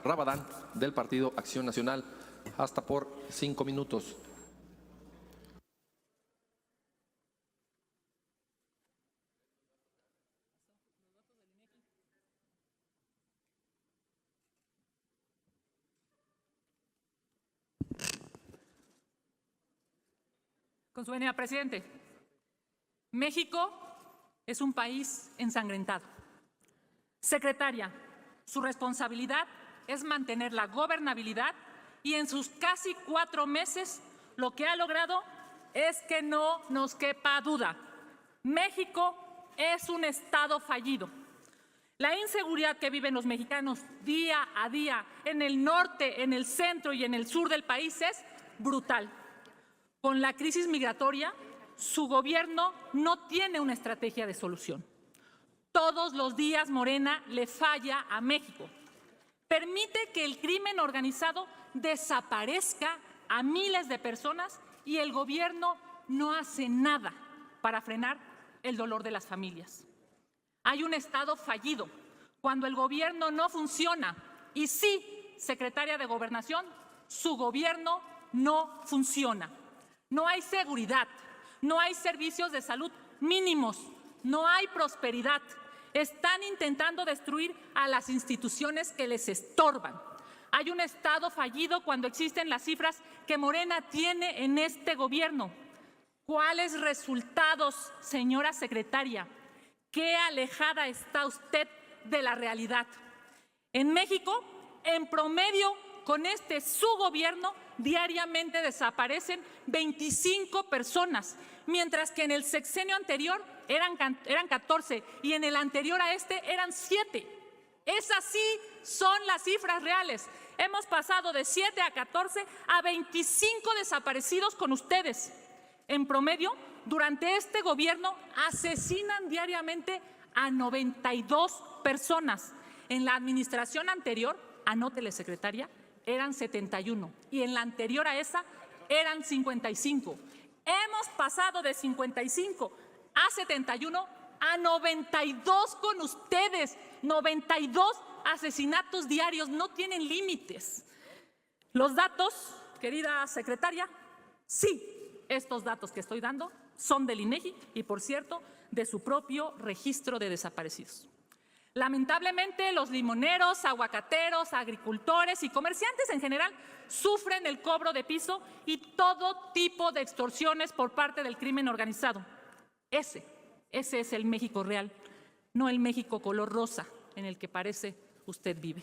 Rabadán, del Partido Acción Nacional. Hasta por 5 minutos. Con su venia, presidente. México es un país ensangrentado. Secretaria, su responsabilidad es mantener la gobernabilidad y en sus casi 4 meses lo que ha logrado es que no nos quepa duda. México es un estado fallido. La inseguridad que viven los mexicanos día a día en el norte, en el centro y en el sur del país es brutal. Con la crisis migratoria, su gobierno no tiene una estrategia de solución. Todos los días Morena le falla a México. Permite que el crimen organizado desaparezca a miles de personas y el gobierno no hace nada para frenar el dolor de las familias. Hay un Estado fallido cuando el gobierno no funciona. Y sí, secretaria de Gobernación, su gobierno no funciona. No hay seguridad, no hay servicios de salud mínimos, no hay prosperidad. Están intentando destruir a las instituciones que les estorban. Hay un Estado fallido cuando existen las cifras que Morena tiene en este gobierno. ¿Cuáles resultados, señora secretaria? ¿Qué alejada está usted de la realidad? En México, en promedio, con su gobierno, diariamente desaparecen 25 personas, mientras que en el sexenio anterior eran 14 y en el anterior a eran 7. Esas sí son las cifras reales. Hemos pasado de 7 a 14 a 25 desaparecidos con ustedes. En promedio, durante este gobierno asesinan diariamente a 92 personas. En la administración anterior, anótele, secretaria, eran 71 y en la anterior a esa eran 55. Hemos pasado de 55 a 71 a 92 con ustedes. 92 asesinatos diarios, no tienen límites. Los datos, querida secretaria, sí, estos datos que estoy dando son del INEGI y, por cierto, de su propio registro de desaparecidos. Lamentablemente, los limoneros, aguacateros, agricultores y comerciantes en general sufren el cobro de piso y todo tipo de extorsiones por parte del crimen organizado. Ese es el México real, no el México color rosa en el que parece usted vive.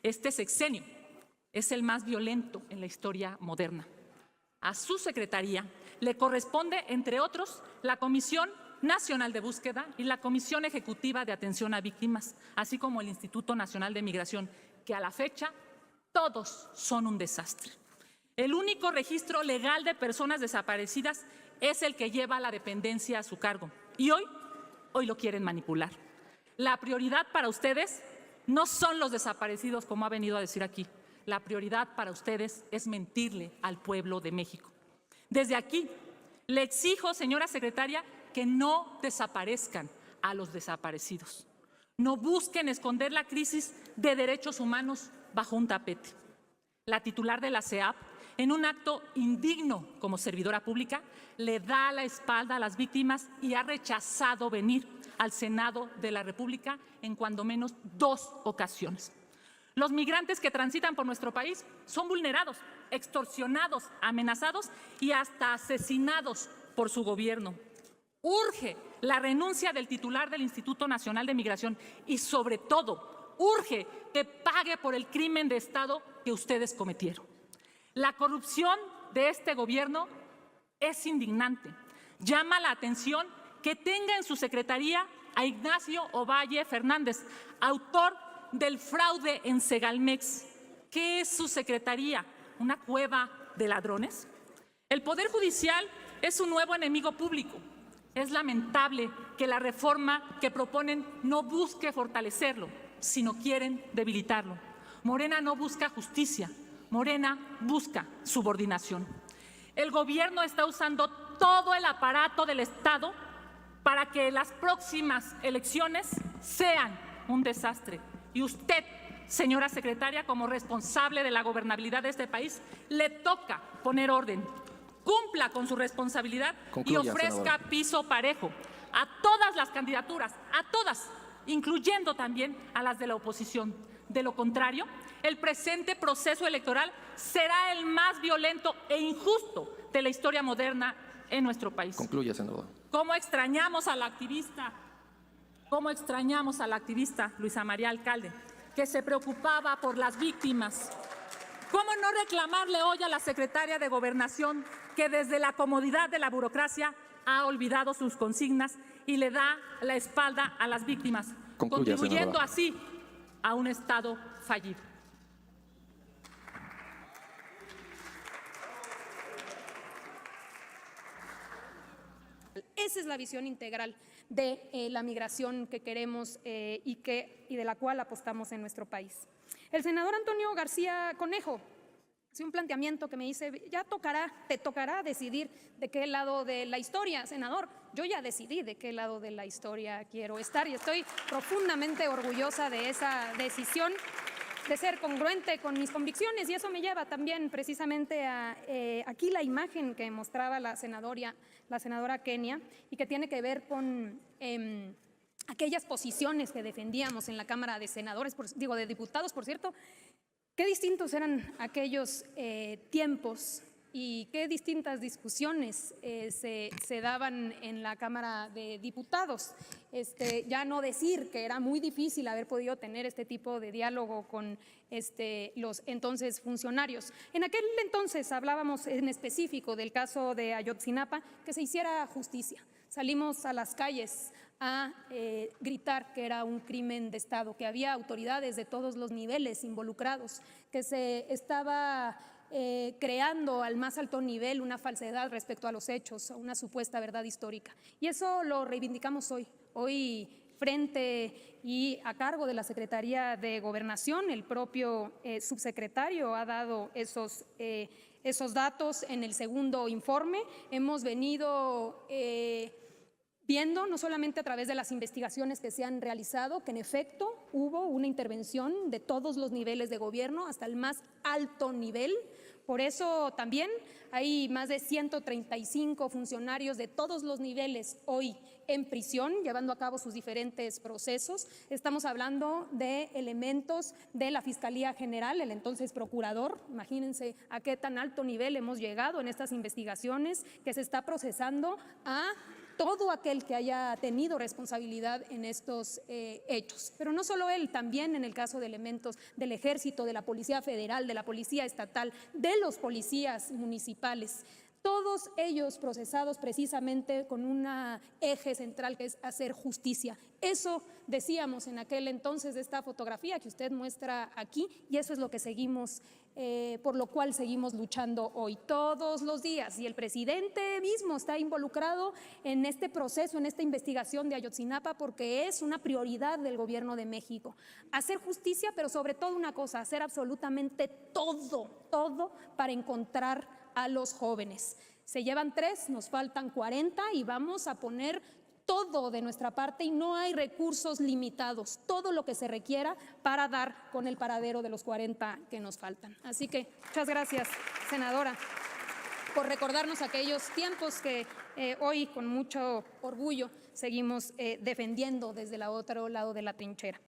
Este sexenio es el más violento en la historia moderna. A su secretaría le corresponde, entre otros, la Comisión Nacional de Búsqueda y la Comisión Ejecutiva de Atención a Víctimas, así como el Instituto Nacional de Migración, que a la fecha todos son un desastre. El único registro legal de personas desaparecidas es el que lleva la dependencia a su cargo. Y hoy lo quieren manipular. La prioridad para ustedes no son los desaparecidos, como ha venido a decir aquí. La prioridad para ustedes es mentirle al pueblo de México. Desde aquí le exijo, señora secretaria, que no desaparezcan a los desaparecidos. No busquen esconder la crisis de derechos humanos bajo un tapete. La titular de la CEAP, en un acto indigno como servidora pública, le da la espalda a las víctimas y ha rechazado venir al Senado de la República en cuando menos 2 ocasiones. Los migrantes que transitan por nuestro país son vulnerados, extorsionados, amenazados y hasta asesinados por su gobierno. Urge la renuncia del titular del Instituto Nacional de Migración y, sobre todo, urge que pague por el crimen de Estado que ustedes cometieron. La corrupción de este gobierno es indignante. Llama la atención que tenga en su secretaría a Ignacio Ovalle Fernández, autor del fraude en Segalmex. ¿Qué es su secretaría? ¿Una cueva de ladrones? El Poder Judicial es un nuevo enemigo público. Es lamentable que la reforma que proponen no busque fortalecerlo, sino quieren debilitarlo. Morena no busca justicia, Morena busca subordinación. El gobierno está usando todo el aparato del Estado para que las próximas elecciones sean un desastre. Y usted, señora secretaria, como responsable de la gobernabilidad de este país, le toca poner orden, cumpla con su responsabilidad Concluya, y ofrezca senadora. piso parejo a todas las candidaturas, a todas, incluyendo también a las de la oposición. De lo contrario, el presente proceso electoral será el más violento e injusto de la historia moderna en nuestro país. Concluya, senadora. ¿Cómo extrañamos a la activista? ¿Cómo extrañamos a la activista Luisa María Alcalde, que se preocupaba por las víctimas? ¿Cómo no reclamarle hoy a la secretaria de Gobernación, que desde la comodidad de la burocracia ha olvidado sus consignas y le da la espalda a las víctimas, Concluya, contribuyendo senadora. así a un Estado fallido? Esa es la visión integral de la migración que queremos y de la cual apostamos en nuestro país. El senador Antonio García Conejo hace un planteamiento que me dice: ya te tocará decidir de qué lado de la historia, senador. Yo ya decidí de qué lado de la historia quiero estar y estoy profundamente orgullosa de esa decisión, de ser congruente con mis convicciones, y eso me lleva también precisamente a aquí la imagen que mostraba la senadora Kenia y que tiene que ver con aquellas posiciones que defendíamos en la Cámara de Senadores, de Diputados, por cierto. Qué distintos eran aquellos tiempos y qué distintas discusiones se daban en la Cámara de Diputados. Ya no decir que era muy difícil haber podido tener este tipo de diálogo con los entonces funcionarios. En aquel entonces hablábamos en específico del caso de Ayotzinapa, que se hiciera justicia. Salimos a las calles a gritar que era un crimen de Estado, que había autoridades de todos los niveles involucrados, que se estaba creando al más alto nivel una falsedad respecto a los hechos, a una supuesta verdad histórica. Y eso lo reivindicamos hoy frente y a cargo de la Secretaría de Gobernación. El propio subsecretario ha dado esos datos en el segundo informe. Hemos venido viendo, no solamente a través de las investigaciones que se han realizado, que en efecto hubo una intervención de todos los niveles de gobierno hasta el más alto nivel. Por eso también hay más de 135 funcionarios de todos los niveles hoy en prisión, llevando a cabo sus diferentes procesos. Estamos hablando de elementos de la Fiscalía General, el entonces procurador. Imagínense a qué tan alto nivel hemos llegado en estas investigaciones, que se está procesando a todo aquel que haya tenido responsabilidad en estos hechos. Pero no solo él, también en el caso de elementos del Ejército, de la Policía Federal, de la Policía Estatal, de los policías municipales. Todos ellos procesados precisamente con un eje central que es hacer justicia. Eso decíamos en aquel entonces de esta fotografía que usted muestra aquí, y eso es lo que seguimos, por lo cual seguimos luchando hoy, todos los días. Y el presidente mismo está involucrado en este proceso, en esta investigación de Ayotzinapa, porque es una prioridad del Gobierno de México. Hacer justicia, pero sobre todo una cosa, hacer absolutamente todo para encontrar a los jóvenes. Se llevan 3, nos faltan 40 y vamos a poner todo de nuestra parte, y no hay recursos limitados, todo lo que se requiera para dar con el paradero de los 40 que nos faltan. Así que muchas gracias, senadora, por recordarnos aquellos tiempos que hoy con mucho orgullo seguimos defendiendo desde el otro lado de la trinchera.